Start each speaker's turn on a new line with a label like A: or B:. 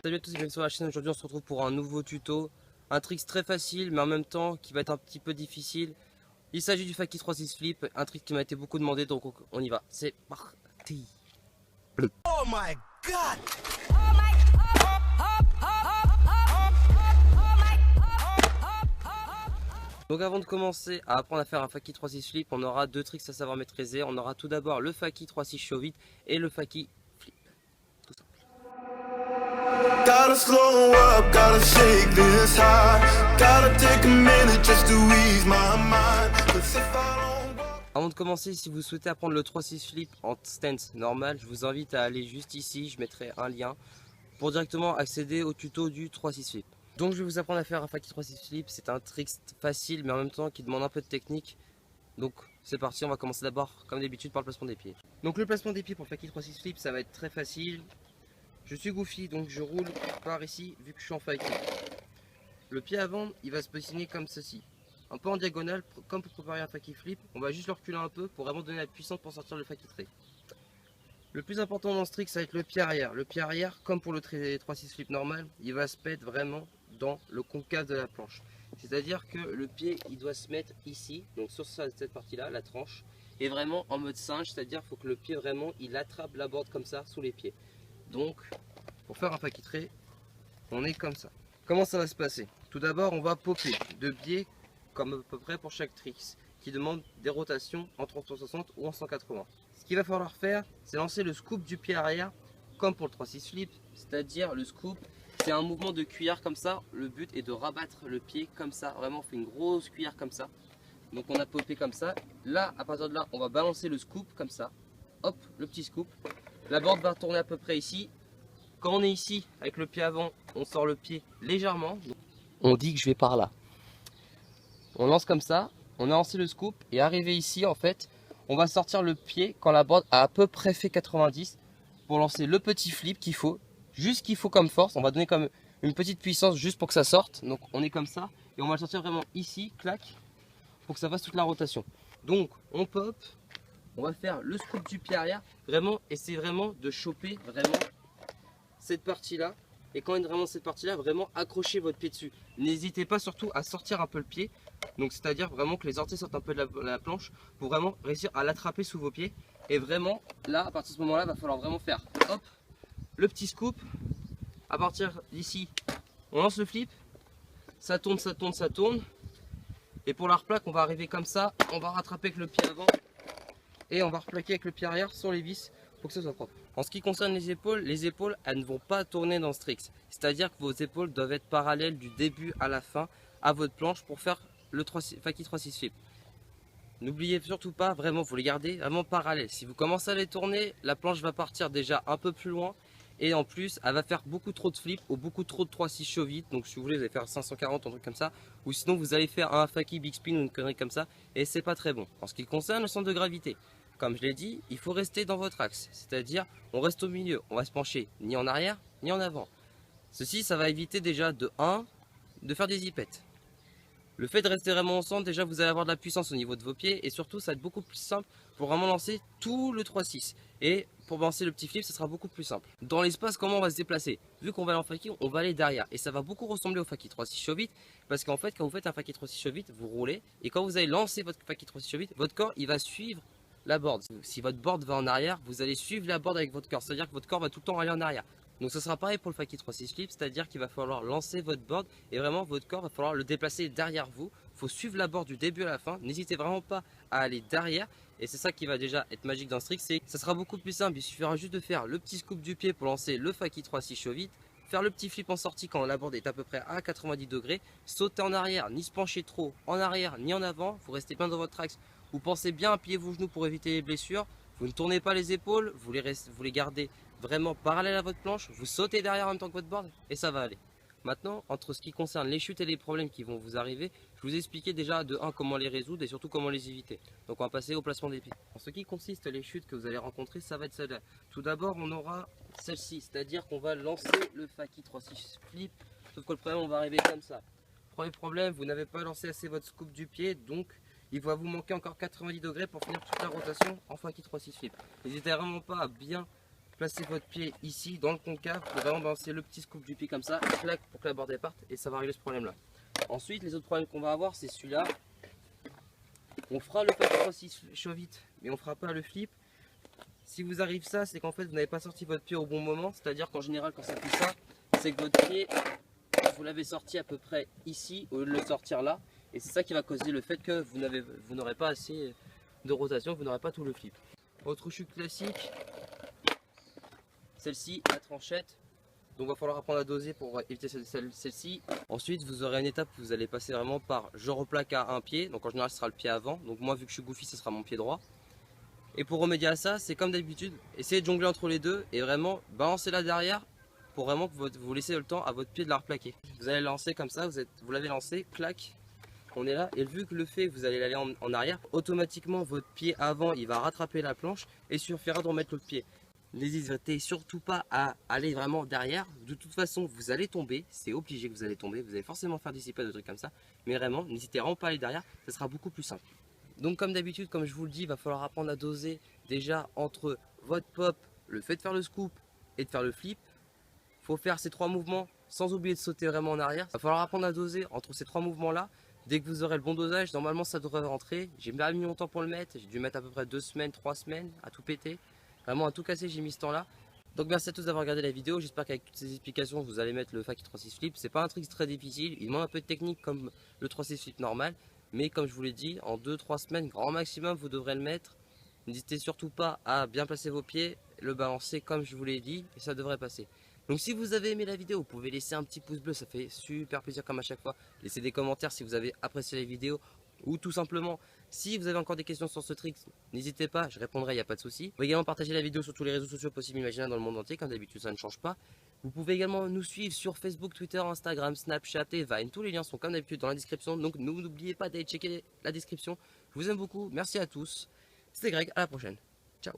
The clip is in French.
A: Salut à tous et bienvenue sur la chaîne. Aujourd'hui on se retrouve pour un nouveau tuto. Un trick très facile mais en même temps qui va être un petit peu difficile. Il s'agit du Faki 3-6 flip, un trick qui m'a été beaucoup demandé donc on y va. C'est parti.
B: Oh my god!
A: Donc avant de commencer à apprendre à faire un Faki 3-6 flip, on aura deux tricks à savoir maîtriser. On aura tout d'abord le Faki 3-6 show vite et le Faki flip. Tout simple.
B: Gotta slow up, gotta shake this high. Gotta take a minute just to ease my mind. 'Cause if I don't walk...
A: Avant de commencer, si vous souhaitez apprendre le 3-6 flip en stance normal, je vous invite à aller juste ici, je mettrai un lien pour directement accéder au tuto du 3-6 flip. Donc je vais vous apprendre à faire un Faki 3-6 flip, c'est un trick facile mais en même temps qui demande un peu de technique. Donc c'est parti, on va commencer d'abord comme d'habitude par le placement des pieds. Donc le placement des pieds pour le Faki 3-6 flip, ça va être très facile. Je suis goofy donc je roule par ici vu que je suis en Faki. Le pied avant il va se positionner comme ceci. Un peu en diagonale, comme pour préparer un Faki flip, on va juste le reculer un peu pour vraiment donner la puissance pour sortir le Faki trait. Le plus important dans ce trick, ça va être le pied arrière. Le pied arrière, comme pour le 3-6 flip normal, il va se mettre vraiment dans le concave de la planche. C'est-à-dire que le pied, il doit se mettre ici, donc sur cette partie-là, la tranche, et vraiment en mode singe, c'est-à-dire qu'il faut que le pied vraiment, il attrape la board comme ça, sous les pieds. Donc, pour faire un Faki trait, on est comme ça. Comment ça va se passer? Tout d'abord, on va popper de biais, comme à peu près pour chaque trick, qui demande des rotations en 360 ou en 180. Ce qu'il va falloir faire, c'est lancer le scoop du pied arrière, comme pour le 3-6 flip, c'est-à-dire le scoop, c'est un mouvement de cuillère comme ça. Le but est de rabattre le pied comme ça, vraiment on fait une grosse cuillère comme ça. Donc on a popé comme ça. Là, à partir de là, on va balancer le scoop comme ça. Hop, le petit scoop. La board va tourner à peu près ici. Quand on est ici, avec le pied avant, on sort le pied légèrement. On dit que je vais par là. On lance comme ça, on a lancé le scoop et arrivé ici en fait, on va sortir le pied quand la board a à peu près fait 90 pour lancer le petit flip qu'il faut, juste ce qu'il faut comme force. On va donner comme une petite puissance juste pour que ça sorte. Donc on est comme ça et on va le sortir vraiment ici, clac, pour que ça fasse toute la rotation. Donc on pop, on va faire le scoop du pied arrière, vraiment essayer vraiment de choper vraiment cette partie là. Et quand il y a vraiment cette partie là, vraiment accrochez votre pied dessus. N'hésitez pas surtout à sortir un peu le pied. Donc c'est-à-dire vraiment que les orteils sortent un peu de la planche pour vraiment réussir à l'attraper sous vos pieds. Et vraiment là, à partir de ce moment là, il va falloir vraiment faire hop, le petit scoop. À partir d'ici, on lance le flip. Ça tourne, ça tourne, ça tourne. Et pour la replaque, on va arriver comme ça. On va rattraper avec le pied avant. Et on va replaquer avec le pied arrière sur les vis pour que ça soit propre. En ce qui concerne les épaules, elles ne vont pas tourner dans ce trick. C'est-à-dire que vos épaules doivent être parallèles du début à la fin à votre planche pour faire le Faki 3-6 flip. N'oubliez surtout pas, vraiment, vous les gardez vraiment parallèles. Si vous commencez à les tourner, la planche va partir déjà un peu plus loin. Et en plus, elle va faire beaucoup trop de flips ou beaucoup trop de 3-6 show vite. Donc si vous voulez, vous allez faire 540, un truc comme ça. Ou sinon, vous allez faire un Faki big spin ou une connerie comme ça. Et c'est pas très bon. En ce qui concerne le centre de gravité, comme je l'ai dit, il faut rester dans votre axe. C'est-à-dire, on reste au milieu. On va se pencher ni en arrière, ni en avant. Ceci, ça va éviter déjà de 1, de faire des zipettes. Le fait de rester vraiment au centre, déjà vous allez avoir de la puissance au niveau de vos pieds. Et surtout, ça va être beaucoup plus simple pour vraiment lancer tout le 3-6. Et pour lancer le petit flip, ça sera beaucoup plus simple. Dans l'espace, comment on va se déplacer? Vu qu'on va aller en Faki, on va aller derrière. Et ça va beaucoup ressembler au Faki 3-6 show vite. Parce qu'en fait, quand vous faites un Faki 3-6 show vite, vous roulez. Et quand vous allez lancer votre Faki 3-6 show vite, votre corps, il va suivre la board. Si votre board va en arrière, vous allez suivre la board avec votre corps. C'est-à-dire que votre corps va tout le temps aller en arrière. Donc ce sera pareil pour le Faki 3-6 flip, c'est-à-dire qu'il va falloir lancer votre board et vraiment votre corps va falloir le déplacer derrière vous. Il faut suivre la board du début à la fin. N'hésitez vraiment pas à aller derrière. Et c'est ça qui va déjà être magique dans ce trick, c'est que ça sera beaucoup plus simple. Il suffira juste de faire le petit scoop du pied pour lancer le Faki 3-6 show vite. Faire le petit flip en sortie quand la board est à peu près à 90 degrés. Sauter en arrière, ni se pencher trop en arrière ni en avant. Vous restez bien dans votre axe. Vous pensez bien à plier vos genoux pour éviter les blessures. Vous ne tournez pas les épaules, vous les gardez vraiment parallèles à votre planche. Vous sautez derrière en même temps que votre board et ça va aller. Maintenant, entre ce qui concerne les chutes et les problèmes qui vont vous arriver, je vous ai expliqué déjà de 1 comment les résoudre et surtout comment les éviter. Donc on va passer au placement des pieds. En ce qui consiste les chutes que vous allez rencontrer, ça va être celle-là. Tout d'abord, on aura celle-ci, c'est-à-dire qu'on va lancer le Faki 3-6 flip. Sauf que le problème, on va arriver comme ça. Premier problème, vous n'avez pas lancé assez votre scoop du pied, donc il va vous manquer encore 90 degrés pour finir toute la rotation en Faki 3-6 flip. N'hésitez vraiment pas à bien placez votre pied ici dans le concave pour vraiment balancer le petit scoop du pied comme ça, clac, pour que la bordée parte et ça va régler ce problème là. Ensuite les autres problèmes qu'on va avoir c'est celui-là. On fera le fackie 3-6 chaud vite mais on fera pas le flip. Si vous arrive ça, c'est qu'en fait vous n'avez pas sorti votre pied au bon moment, c'est-à-dire qu'en général quand ça fait ça, c'est que votre pied, vous l'avez sorti à peu près ici au lieu de le sortir là, et c'est ça qui va causer le fait que vous n'aurez pas assez de rotation, vous n'aurez pas tout le flip. Autre chute classique, celle-ci, la tranchette, donc il va falloir apprendre à doser pour éviter celle-ci. Ensuite vous aurez une étape où vous allez passer vraiment par je replaque à un pied, donc en général ce sera le pied avant, donc moi vu que je suis goofy ce sera mon pied droit. Et pour remédier à ça, c'est comme d'habitude, essayez de jongler entre les deux et vraiment balancer là derrière pour vraiment que vous laissez le temps à votre pied de la replaquer. Vous allez lancer comme ça, vous l'avez lancé, clac, on est là. Et vu que le fait que vous allez aller en arrière, automatiquement votre pied avant il va rattraper la planche et suffira de remettre l'autre pied. N'hésitez surtout pas à aller vraiment derrière, de toute façon vous allez tomber, c'est obligé que vous allez tomber, vous allez forcément faire dissiper des trucs comme ça. Mais vraiment, n'hésitez vraiment pas à aller derrière, ça sera beaucoup plus simple. Donc comme d'habitude, comme je vous le dis, il va falloir apprendre à doser déjà entre votre pop, le fait de faire le scoop et de faire le flip. Il faut faire ces trois mouvements sans oublier de sauter vraiment en arrière. Il va falloir apprendre à doser entre ces trois mouvements là. Dès que vous aurez le bon dosage, normalement ça devrait rentrer. J'ai pas mis longtemps pour le mettre, j'ai dû mettre à peu près 2 semaines, 3 semaines à tout péter. Vraiment à tout casser, j'ai mis ce temps là. Donc merci à tous d'avoir regardé la vidéo, j'espère qu'avec toutes ces explications vous allez mettre le fackie 3-6 flip. C'est pas un truc très difficile, il demande un peu de technique comme le 3-6 flip normal. Mais comme je vous l'ai dit, en 2-3 semaines, grand maximum, vous devrez le mettre. N'hésitez surtout pas à bien placer vos pieds, le balancer comme je vous l'ai dit, et ça devrait passer. Donc si vous avez aimé la vidéo, vous pouvez laisser un petit pouce bleu, ça fait super plaisir comme à chaque fois. Laissez des commentaires si vous avez apprécié la vidéo, ou tout simplement, si vous avez encore des questions sur ce trick, n'hésitez pas, je répondrai, il n'y a pas de souci. Vous pouvez également partager la vidéo sur tous les réseaux sociaux possibles et imaginables dans le monde entier, comme d'habitude ça ne change pas. Vous pouvez également nous suivre sur Facebook, Twitter, Instagram, Snapchat et Vine. Tous les liens sont comme d'habitude dans la description. Donc n'oubliez pas d'aller checker la description. Je vous aime beaucoup. Merci à tous. C'était Greg. À la prochaine. Ciao.